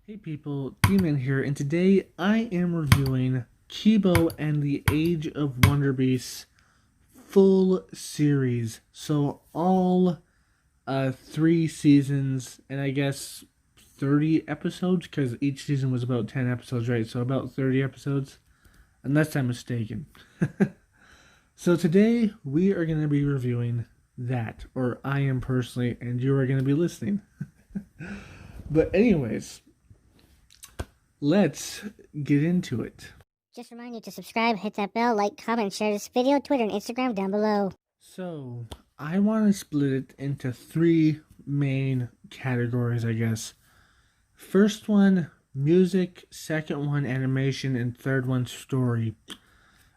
Hey people, D-Man here, and today I am reviewing Kipo and the Age of Wonderbeasts full series. So all three seasons, and I guess 30 episodes, because each season was about 10 episodes, right? So about 30 episodes, unless I'm mistaken. So today we are going to be reviewing that, or I am personally, and you are going to be listening. But anyways, let's get into it. Just remind you to subscribe, hit that bell, like, comment, share this video, Twitter, and Instagram down below. So, I want to split it into three main categories, I guess. First one, music. Second one, animation. And third one, story.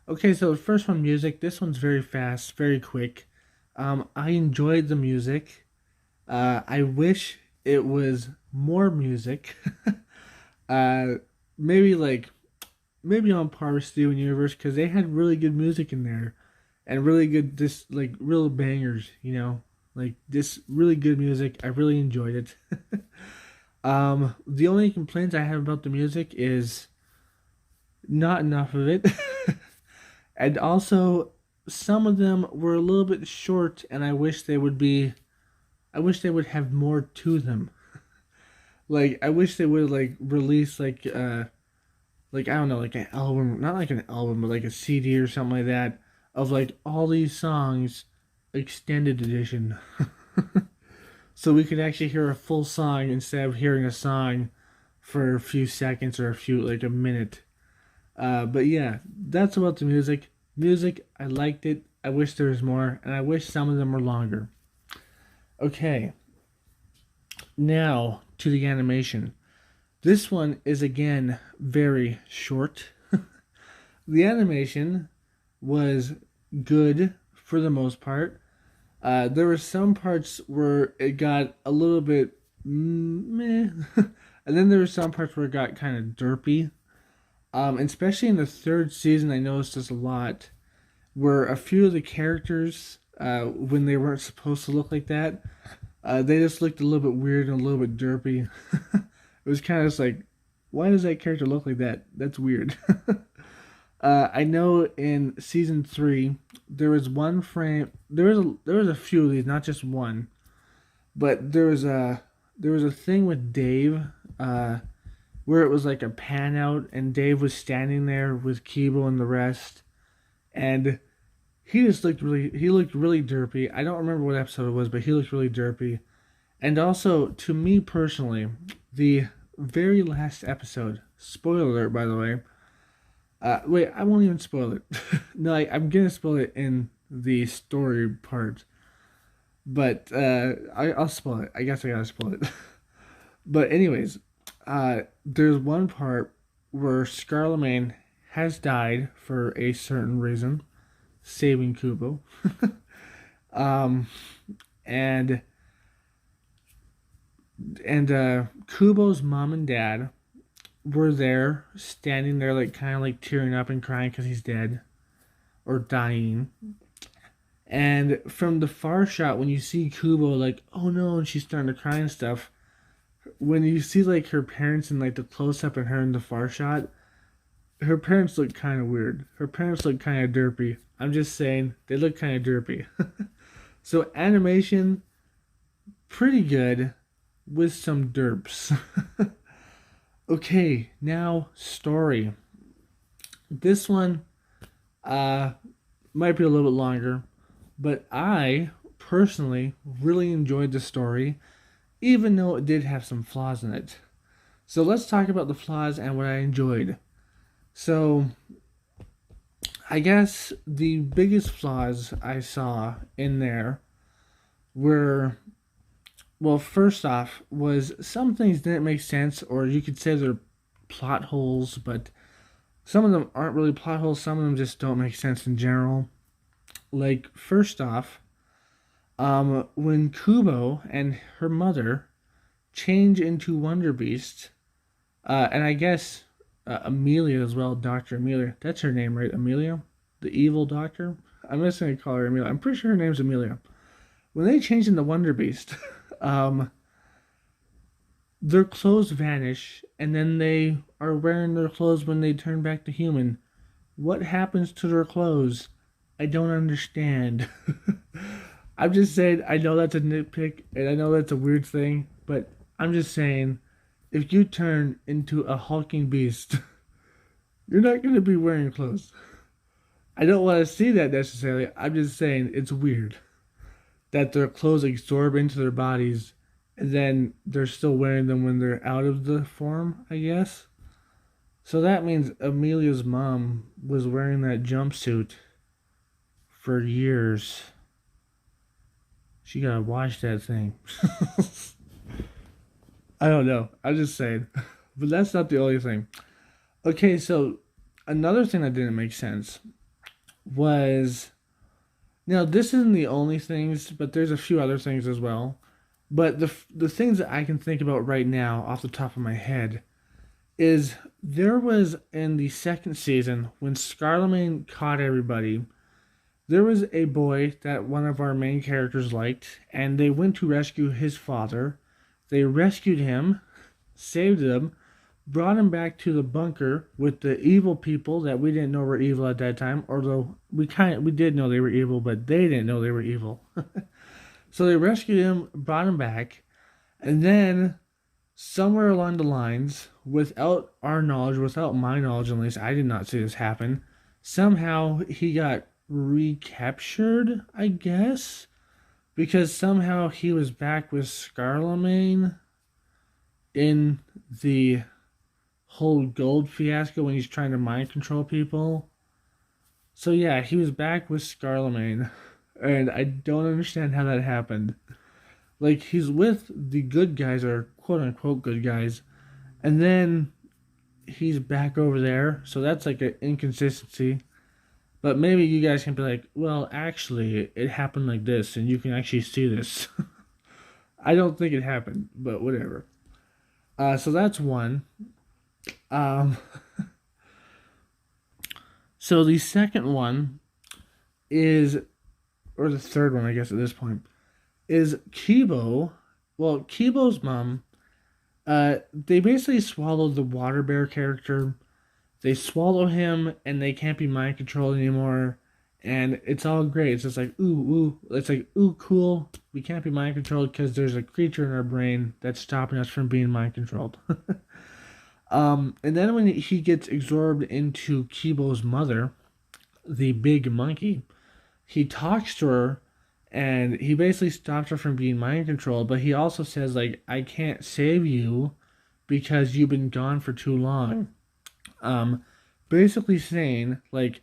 Okay, so the first one, music. This one's very fast, very quick. I enjoyed the music. I wish it was more music. uh, maybe maybe on par with Steven Universe, because they had really good music in there and really good, just like real bangers, like this really good music. I really enjoyed it. The only complaints I have about the music is not enough of it. And also some of them were a little bit short, and I wish they would have more to them. Like I wish they would like release like I don't know, like an album, not like an album, but like a CD or something like that, of like all these songs, extended edition, so we could actually hear a full song instead of hearing a song for a few seconds or a minute. But yeah, that's about the music. Music, I liked it. I wish there was more, and I wish some of them were longer. Okay, now to the animation. This one is again very short. The animation was good for the most part. There were some parts where it got a little bit meh, and then there were some parts where it got kind of derpy. Especially in the third season, I noticed this a lot, where a few of the characters, when they weren't supposed to look like that, they just looked a little bit weird and a little bit derpy. It was kind of just like, why does that character look like that? That's weird. I know in season 3 there was one frame. There was a few of these, not just one, but there was a thing with Dave, where it was like a pan out, and Dave was standing there with Kibo and the rest, and he looked really derpy. I don't remember what episode it was, but he looked really derpy. And also, to me personally, the very last episode, spoiler alert, by the way. Wait, I won't even spoil it. No, I'm gonna spoil it in the story part. But I'll spoil it. I guess I gotta spoil it. But anyways, there's one part where Scarlemagne has died for a certain reason, saving Kubo. um, and Kubo's mom and dad were there, standing there, like kind of like tearing up and crying because he's dead or dying. And from the far shot, when you see Kubo, like, oh no, and she's starting to cry and stuff. When you see like her parents and like the close up and her in the far shot, her parents look kind of weird. Her parents look kind of derpy. I'm just saying, they look kind of derpy. So animation, pretty good, with some derps. Okay, now story. This one might be a little bit longer, but I personally really enjoyed the story, even though it did have some flaws in it. So let's talk about the flaws and what I enjoyed. So I guess the biggest flaws I saw in there were, well, first off, was some things didn't make sense, or you could say they're plot holes, but some of them aren't really plot holes. Some of them just don't make sense in general. Like, first off, when Kubo and her mother change into Wonderbeast, and I guess Amelia as well, Dr. Amelia. That's her name, right? Amelia? The evil doctor? I'm just going to call her Amelia. I'm pretty sure her name's Amelia. When they changed into Wonderbeast, um, their clothes vanish, and then they are wearing their clothes when they turn back to human. What happens to their clothes? I don't understand. I'm just saying, I know that's a nitpick, and I know that's a weird thing, but I'm just saying, if you turn into a hulking beast, you're not going to be wearing clothes. I don't want to see that necessarily. I'm just saying it's weird that their clothes absorb into their bodies and then they're still wearing them when they're out of the form, I guess. So that means Amelia's mom was wearing that jumpsuit for years. She gotta wash that thing. I don't know. I'm just saying. But that's not the only thing. Okay, so another thing that didn't make sense was, now this isn't the only things, but there's a few other things as well. But the things that I can think about right now off the top of my head is there was in the second season when Scarlemagne caught everybody, there was a boy that one of our main characters liked, and they went to rescue his father. They rescued him, saved him, brought him back to the bunker with the evil people that we didn't know were evil at that time, although we did know they were evil, but they didn't know they were evil. So they rescued him, brought him back, and then somewhere along the lines, without our knowledge, without my knowledge at least, I did not see this happen. Somehow he got recaptured, I guess, because somehow he was back with Scarlemagne in the whole gold fiasco when he's trying to mind control people. So yeah, he was back with Scarlemagne, and I don't understand how that happened. Like, he's with the good guys, or quote unquote good guys, and then he's back over there. So that's like an inconsistency. But maybe you guys can be like, well, actually, it happened like this, and you can actually see this. I don't think it happened, but whatever. So that's one. Um, so the second one is, or the third one, I guess, at this point, is Kipo. Well, Kipo's mom, they basically swallowed the water bear character. They swallow him, and they can't be mind controlled anymore. And it's all great. It's just like, ooh, ooh. It's like, ooh, cool. We can't be mind controlled because there's a creature in our brain that's stopping us from being mind controlled. And then when he gets absorbed into Kipo's mother, the big monkey, he talks to her, and he basically stops her from being mind controlled, but he also says, like, I can't save you because you've been gone for too long. Um, Basically saying, like,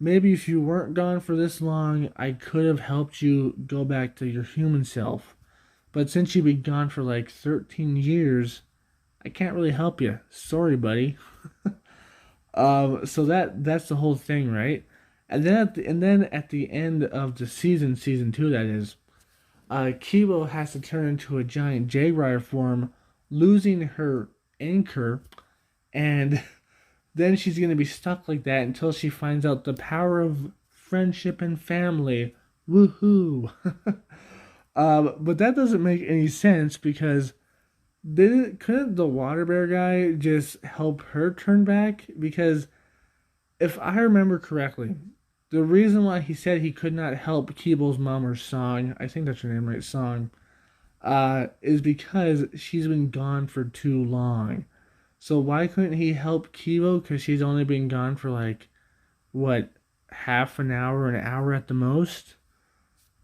maybe if you weren't gone for this long, I could have helped you go back to your human self. But since you've been gone for like 13 years, I can't really help you. Sorry, buddy. So that's the whole thing, right? And then at the end of the season two, that is, Kibo has to turn into a giant jaguar form, losing her anchor, and then she's gonna be stuck like that until she finds out the power of friendship and family. Woohoo! But that doesn't make any sense because couldn't the water bear guy just help her turn back? Because if I remember correctly, the reason why he said he could not help Keeble's mom, or Song, I think that's her name, right? Song, is because she's been gone for too long. So why couldn't he help Kibo? Because she's only been gone for like, what, half an hour at the most?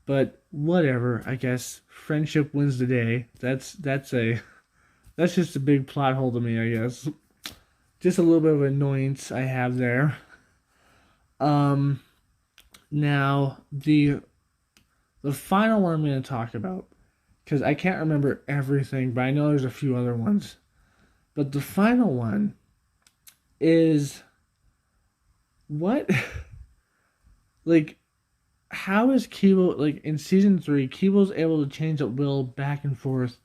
But whatever, I guess friendship wins the day. That's just a big plot hole to me, I guess. Just a little bit of annoyance I have there. Um Now the final one I'm going to talk about, because I can't remember everything, but I know there's a few other ones. But the final one is what? Like, how is Kibo, like, in season 3, Kibo's able to change at will back and forth?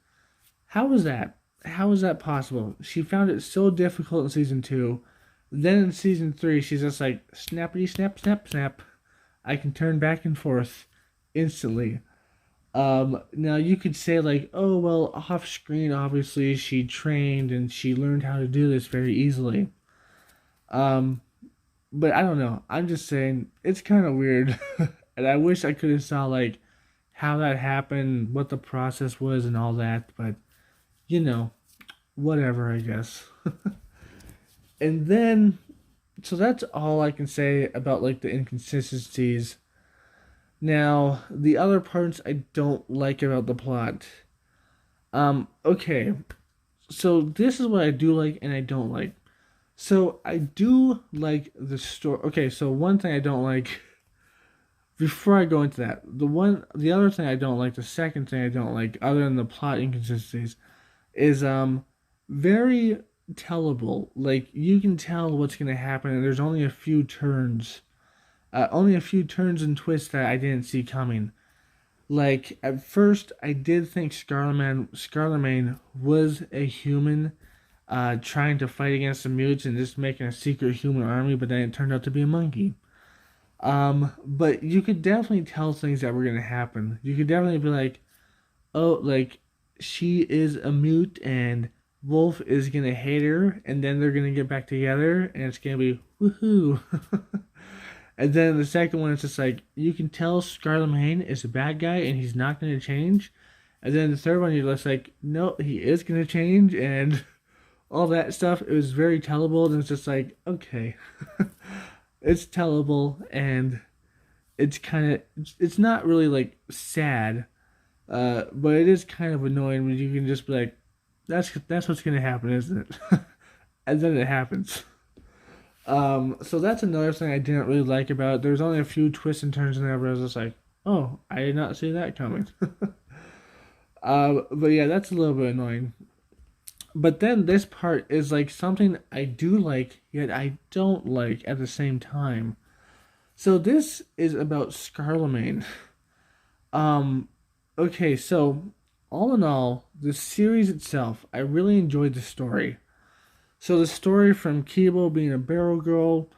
How is that? How is that possible? She found it so difficult in season 2. Then in season 3, she's just like, snappity snap, snap, snap. I can turn back and forth instantly. Now you could say like, oh well, off screen, obviously she trained and she learned how to do this very easily. Um, but I don't know. I'm just saying it's kind of weird, and I wish I could have saw like how that happened, what the process was, and all that. But you know, whatever, I guess. And then, so that's all I can say about like the inconsistencies. Now, the other parts I don't like about the plot. Okay, so this is what I do like and I don't like. So I do like the story. Okay, so one thing I don't like before I go into that, the other thing I don't like, the second thing I don't like, other than the plot inconsistencies, is very tellable. Like you can tell what's gonna happen, and there's only a few turns and twists that I didn't see coming. Like at first, I did think Scarlet was a human, trying to fight against the mutes and just making a secret human army, but then it turned out to be a monkey. But you could definitely tell things that were gonna happen. You could definitely be like, oh, like she is a mute and Wolf is gonna hate her, and then they're gonna get back together, and it's gonna be woohoo. And then the second one is just like you can tell Scarlemagne is a bad guy and he's not gonna change. And then the third one you're just like, no, he is gonna change and all that stuff. It was very tellable, and it's just like, okay. It's tellable, and it's kind of, it's not really like sad, but it is kind of annoying when you can just be like, that's what's gonna happen, isn't it? And then it happens. So that's another thing I didn't really like about it. There's only a few twists and turns in there, but I was just like, oh, I did not see that coming. But yeah, that's a little bit annoying. But then this part is like something I do like, yet I don't like at the same time. So this is about Scarlemagne. Um, okay, so all in all, the series itself, I really enjoyed the story. So the story from Kipo being a barrel girl,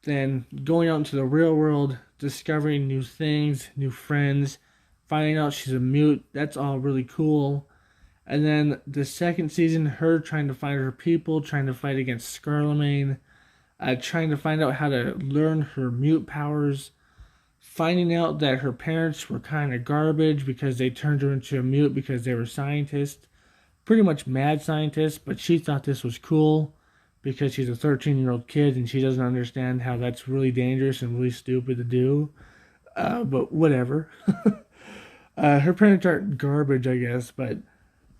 then going out into the real world, discovering new things, new friends, finding out she's a mute, that's all really cool. And then the second season, her trying to find her people, trying to fight against Scarlemagne, trying to find out how to learn her mute powers, finding out that her parents were kind of garbage because they turned her into a mute because they were scientists, pretty much mad scientists, but she thought this was cool because she's a 13-year-old kid and she doesn't understand how that's really dangerous and really stupid to do. But whatever. Her parents aren't garbage, I guess, but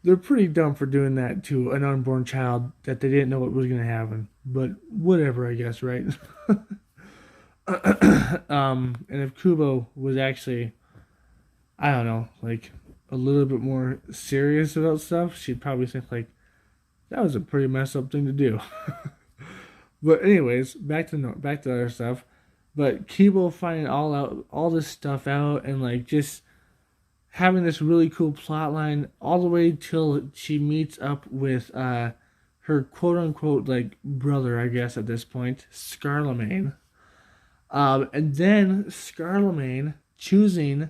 they're pretty dumb for doing that to an unborn child that they didn't know what was going to happen. But whatever, I guess, right? And if Kubo was actually, I don't know, like a little bit more serious about stuff, she'd probably think like that was a pretty messed up thing to do. But anyways, back to other stuff. But Kibo finding all this stuff out, and like just having this really cool plot line all the way till she meets up with her quote unquote like brother, I guess at this point, Scarlemagne. And then Scarlemagne choosing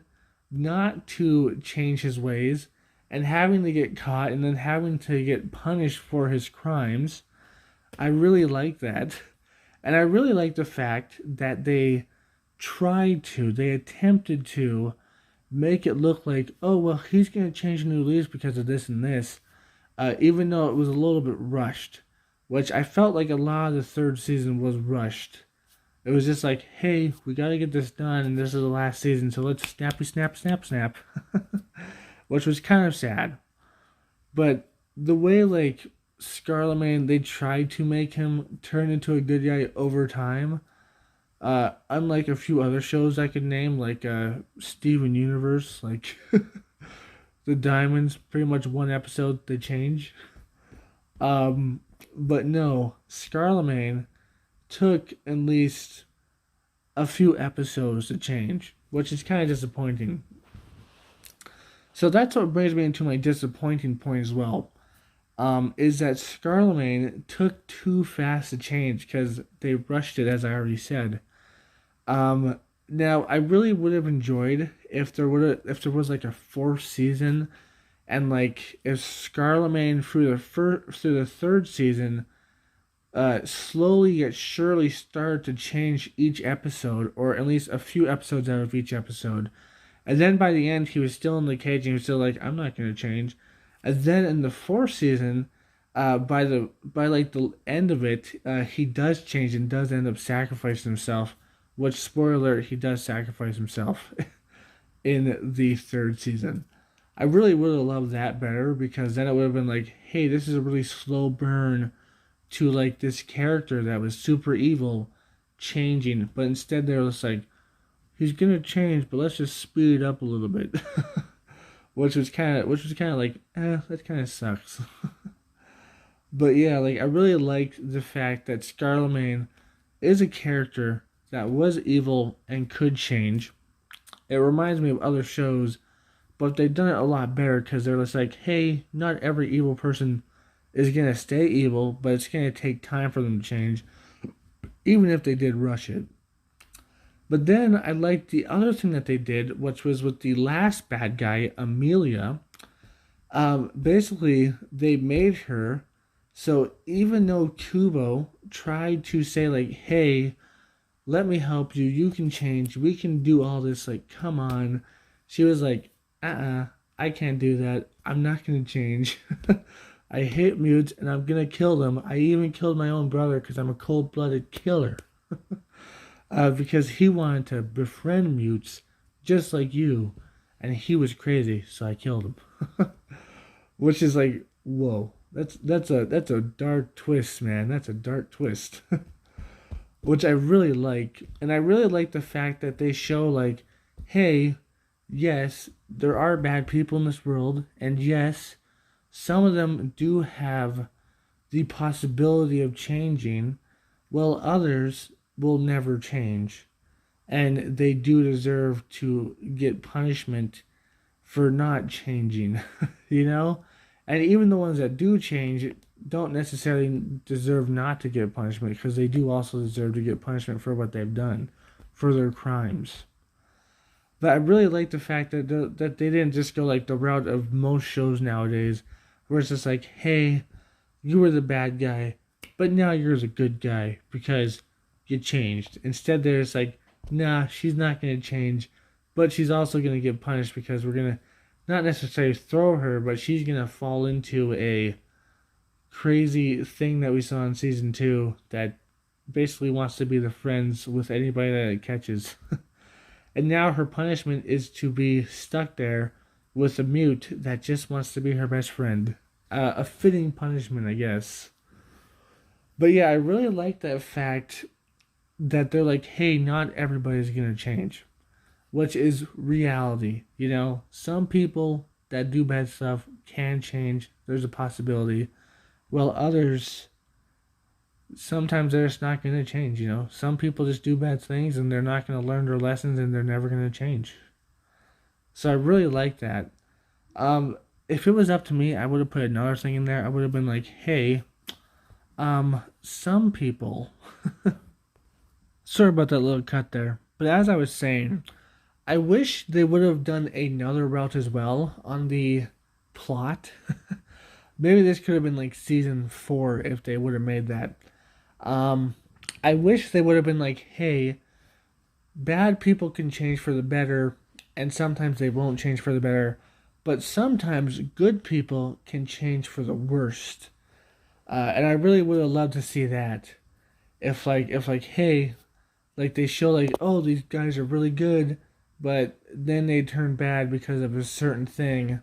not to change his ways and having to get caught and then having to get punished for his crimes. I really like that. And I really like the fact that they attempted to make it look like, oh, well, he's going to change new leaves because of this and this, even though it was a little bit rushed, which I felt like a lot of the third season was rushed. It was just like, hey, we got to get this done, and this is the last season, so let's snappy snap, snap, snap. Which was kind of sad. But the way, like, Scarlemagne, they tried to make him turn into a good guy over time, unlike a few other shows I could name, like Steven Universe, like the Diamonds, pretty much one episode they change. But no, Scarlemagne took at least a few episodes to change, which is kind of disappointing. So that's what brings me into my disappointing point as well. Is that Scarlemagne took too fast to change because they rushed it, as I already said. Now, I really would have enjoyed if there was like a fourth season, and like if Scarlemagne through the third season, slowly yet surely started to change each episode, or at least a few episodes out of each episode. And then by the end, he was still in the cage, and he was still like, "I'm not going to change." And then in the fourth season, by like the end of it, he does change and does end up sacrificing himself. Which, spoiler alert, he does sacrifice himself in the third season. I really would have loved that better, because then it would have been like, hey, this is a really slow burn to like this character that was super evil changing, but instead they're just like, he's gonna change, but let's just speed it up a little bit. Which was kind of like, that kind of sucks. But yeah, like I really liked the fact that Scarlemagne is a character that was evil and could change. It reminds me of other shows, but they've done it a lot better, because they're just like, hey, not every evil person is gonna stay evil, but it's gonna take time for them to change, even if they did rush it. But then I liked the other thing that they did, which was with the last bad guy, Amelia. Basically, they made her so even though Kubo tried to say like, "Hey, let me help you. You can change. We can do all this. Like, come on," she was like, I can't do that. I'm not gonna change. I hate mutes, and I'm gonna kill them. I even killed my own brother because I'm a cold-blooded killer." Because he wanted to befriend mutes just like you, and he was crazy, so I killed him. Which is like, whoa, that's a dark twist, man. That's a dark twist. Which I really like, and I really like the fact that they show like, hey, yes, there are bad people in this world, and yes, some of them do have the possibility of changing, while others will never change. And they do deserve to get punishment for not changing, you know? And even the ones that do change don't necessarily deserve not to get punishment, because they do also deserve to get punishment for what they've done, for their crimes. But I really like the fact that they didn't just go like the route of most shows nowadays, where it's just like, hey, you were the bad guy, but now you're the good guy because you changed. Instead, there's like, nah, she's not going to change, but she's also going to get punished, because we're going to not necessarily throw her, but she's going to fall into a crazy thing that we saw in season 2 that basically wants to be the friends with anybody that it catches. And now her punishment is to be stuck there with a mute that just wants to be her best friend. A fitting punishment, I guess. But yeah, I really like that fact that they're like, hey, not everybody's going to change, which is reality. You know, some people that do bad stuff can change. There's a possibility. While others, sometimes they're just not going to change, you know. Some people just do bad things, and they're not going to learn their lessons, and they're never going to change. So I really like that. If it was up to me, I would have put another thing in there. I would have been like, hey, some people. Sorry about that little cut there. But as I was saying, I wish they would have done another route as well on the plot. Maybe this could have been like season 4 if they would have made that. I wish they would have been like, hey, bad people can change for the better, and sometimes they won't change for the better, but sometimes good people can change for the worst. And I really would have loved to see that. If like, hey, like they show like, oh, these guys are really good, but then they turn bad because of a certain thing.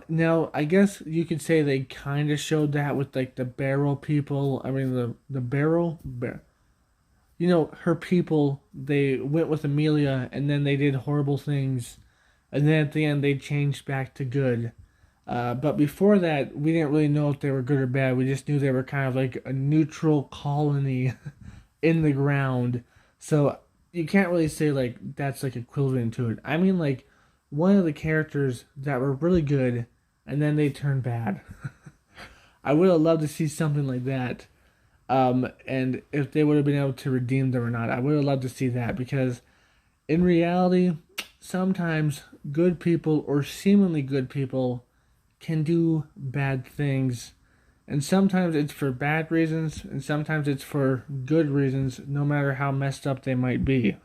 Now I guess you could say they kind of showed that with like the barrel people. I mean the you know, her people. They went with Amelia, and then they did horrible things, and then at the end they changed back to good. But before that, we didn't really know if they were good or bad. We just knew they were kind of like a neutral colony in the ground. So you can't really say like that's like equivalent to it. I mean, like one of the characters that were really good, and then they turned bad. I would have loved to see something like that. And if they would have been able to redeem them or not, I would have loved to see that, because in reality, sometimes good people or seemingly good people can do bad things. And sometimes it's for bad reasons, and sometimes it's for good reasons, no matter how messed up they might be.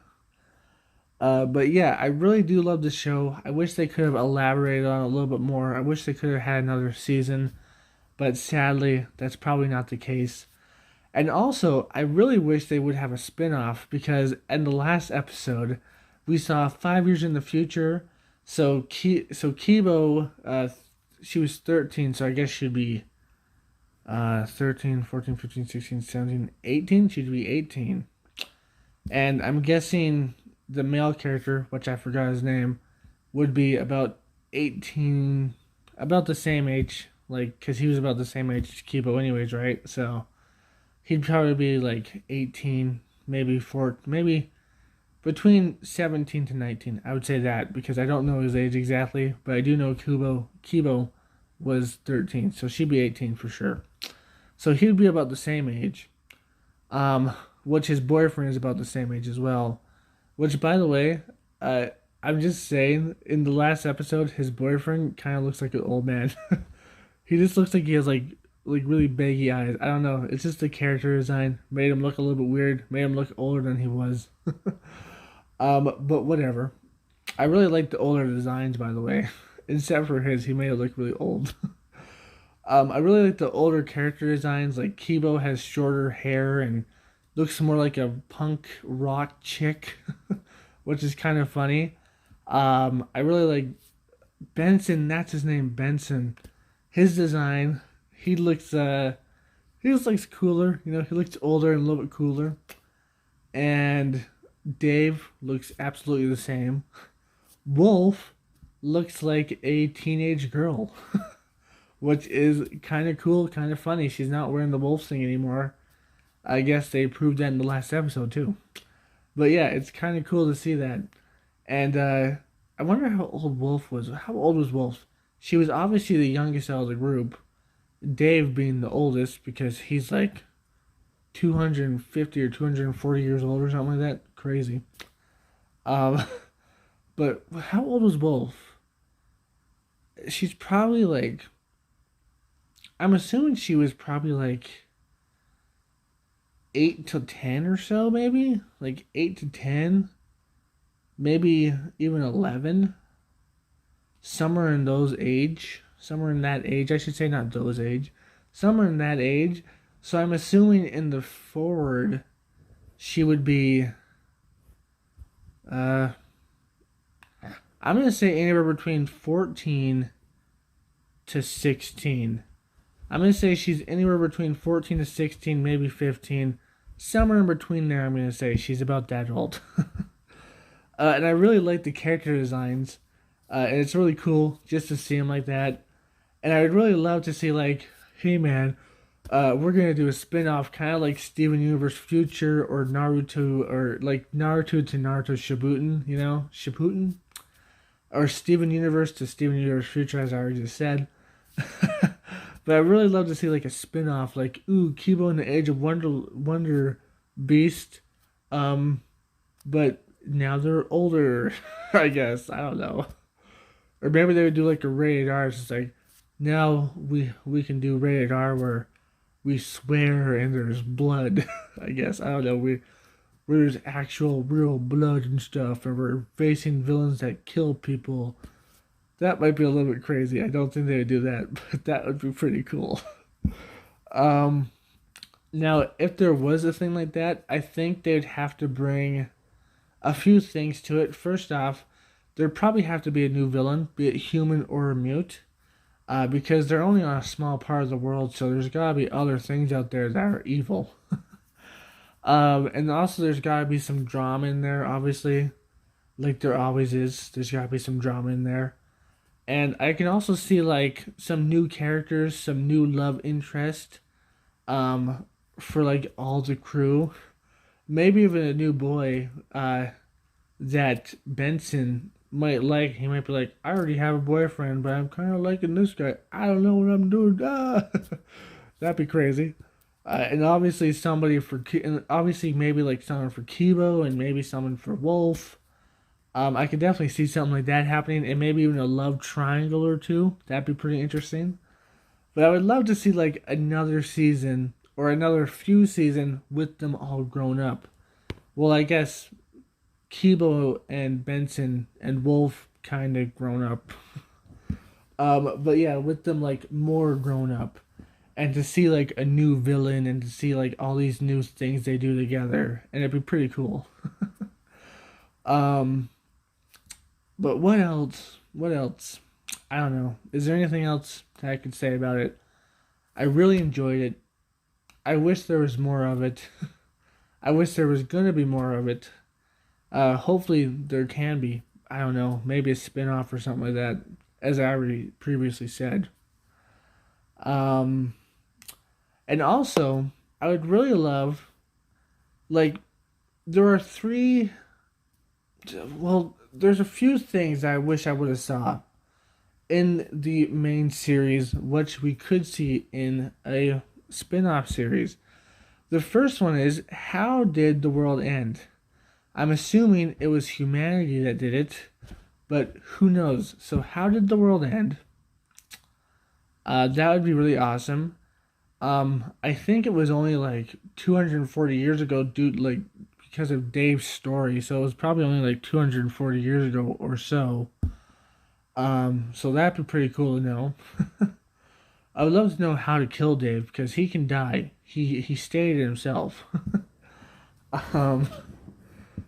But yeah, I really do love the show. I wish they could have elaborated on it a little bit more. I wish they could have had another season, but sadly, that's probably not the case. And also, I really wish they would have a spin-off because in the last episode, we saw 5 years in the future. So Kibo, she was 13, so I guess she'd be 13, 14, 15, 16, 17, 18. She'd be 18. And I'm guessing the male character, which I forgot his name, would be about 18, about the same age, like, because he was about the same age as Kibo, anyways, right? So he'd probably be like 18, maybe maybe between 17 to 19. I would say that because I don't know his age exactly, but I do know Kibo was 13, so she'd be 18 for sure. So he'd be about the same age. Um, which his boyfriend is about the same age as well. Which, by the way, uh, I'm just saying, in the last episode, his boyfriend kind of looks like an old man. He just looks like he has like really baggy eyes. I don't know. It's just the character design made him look a little bit weird. Made him look older than he was. But whatever. I really like the older designs, by the way. Except for his, he made it look really old. I really like the older character designs. Like Kibo has shorter hair and looks more like a punk rock chick, which is kind of funny. I really like Benson. That's his name, Benson. His design, he looks he just looks cooler. You know, he looks older and a little bit cooler. And Dave looks absolutely the same. Wolf looks like a teenage girl, which is kind of cool, kind of funny. She's not wearing the wolf thing anymore. I guess they proved that in the last episode too. But yeah, it's kind of cool to see that. And I wonder how old Wolf was. How old was Wolf? She was obviously the youngest out of the group. Dave being the oldest because he's like 250 or 240 years old or something like that. Crazy. Um, but how old was Wolf? She's probably like. I'm assuming she was probably like 8 to 10 or so, maybe like 8 to 10, maybe even 11, somewhere in that age. I should say not those age, somewhere in that age. So I'm assuming in the forward, she would be. Uh, I'm gonna say anywhere between 14 to 16. I'm gonna say she's anywhere between 14 to 16, maybe 15. Somewhere in between there, I'm gonna say she's about that old. And I really like the character designs. And it's really cool just to see them like that. And I would really love to see like, hey man, we're gonna do a spin-off kind of like Steven Universe Future or Naruto or like Naruto to Naruto Shippuden, you know, Shippuden, or Steven Universe to Steven Universe Future, as I already just said. But I really love to see like a spin-off, like ooh, Kibo and the Age of Wonder Beast, but now they're older. I guess I don't know, or maybe they would do like a rated R. It's just like now we can do rated R where we swear and there's blood. I guess I don't know. Where there's actual real blood and stuff, and we're facing villains that kill people. That might be a little bit crazy. I don't think they would do that, but that would be pretty cool. Um, Now, if there was a thing like that, I think they'd have to bring a few things to it. First off, there'd probably have to be a new villain, be it human or a mute, because they're only on a small part of the world, so there's gotta be other things out there that are evil. And also there's gotta be some drama in there, obviously, like there always is. There's gotta be some drama in there. And I can also see like some new characters, some new love interest, um, for like all the crew. Maybe even a new boy, that Benson might like. He might be like, I already have a boyfriend, but I'm kind of liking this guy. I don't know what I'm doing. Ah. That'd be crazy. And obviously and obviously maybe like someone for Kibo and maybe someone for Wolf. I could definitely see something like that happening, and maybe even a love triangle or two. That'd be pretty interesting. But I would love to see like another season or another few season with them all grown up. Well, I guess Kibo and Benson and Wolf kind of grown up. But yeah, with them like more grown up, and to see like a new villain and to see like all these new things they do together, and it'd be pretty cool. Um, but what else? What else? I don't know. Is there anything else that I could say about it? I really enjoyed it. I wish there was more of it. I wish there was gonna be more of it. Hopefully there can be. I don't know, maybe a spin-off or something like that, as I already previously said. Um, and also, I would really love, like, there are three. Well, there's a few things I wish I would have saw in the main series, which we could see in a spin-off series. The first one is, how did the world end? I'm assuming it was humanity that did it, but who knows? So how did the world end? That would be really awesome. I think it was only like 240 years ago, dude. Like because of Dave's story, so it was probably only like 240 years ago or so. So that'd be pretty cool to know. I would love to know how to kill Dave because he can die. He stated it himself. um,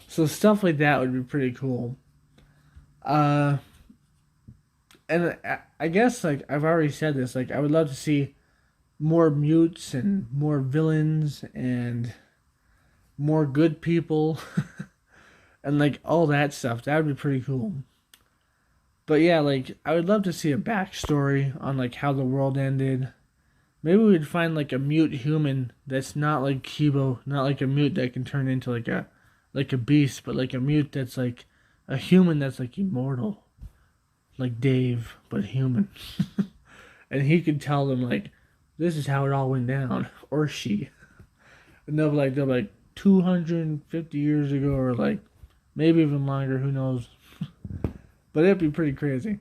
so stuff like that would be pretty cool. Uh, and I guess like I've already said this, like I would love to see more mutes and more villains and more good people and like all that stuff. That would be pretty cool. But yeah, like I would love to see a backstory on like how the world ended. Maybe we'd find like a mute human that's not like Kibo, not like a mute that can turn into like a beast, but like a mute that's like a human that's like immortal, like Dave, but human. And he could tell them like, this is how it all went down, or she. And they'll be like 250 years ago, or like maybe even longer. Who knows? But it'd be pretty crazy.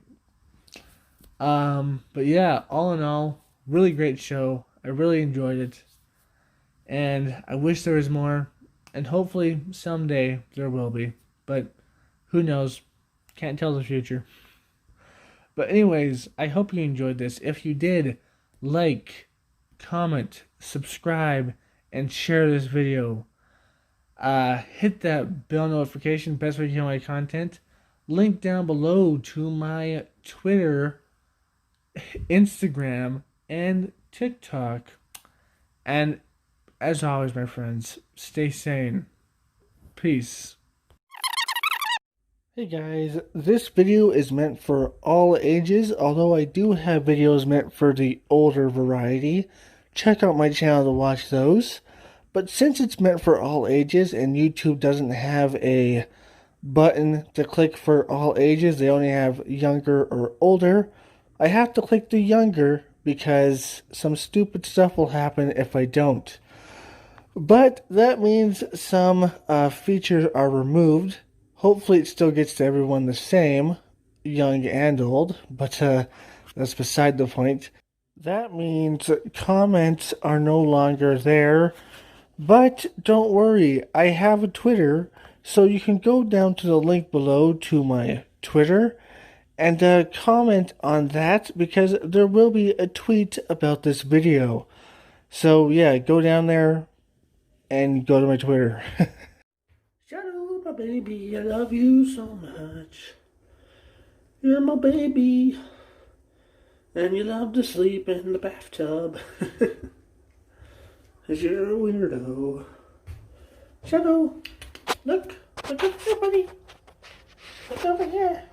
But yeah, all in all, really great show. I really enjoyed it, and I wish there was more. And hopefully someday there will be. But who knows? Can't tell the future. But anyways, I hope you enjoyed this. If you did, like, comment, subscribe, and share this video. Hit that bell notification, best way to get my content. Link down below to my Twitter, Instagram, and TikTok. And as always, my friends, stay sane. Peace. Hey guys, this video is meant for all ages, although I do have videos meant for the older variety. Check out my channel to watch those. But since it's meant for all ages and YouTube doesn't have a button to click for all ages, they only have younger or older, I have to click the younger because some stupid stuff will happen if I don't. But that means some features are removed. Hopefully it still gets to everyone the same, young and old, but that's beside the point. That means comments are no longer there, but don't worry, I have a Twitter, so you can go down to the link below to my Twitter and comment on that because there will be a tweet about this video. So yeah, go down there and go to my Twitter. Shadow, my baby, I love you so much. You're my baby, and you love to sleep in the bathtub. 'Cause you're a weirdo. Shadow, look over here, buddy. Look over here.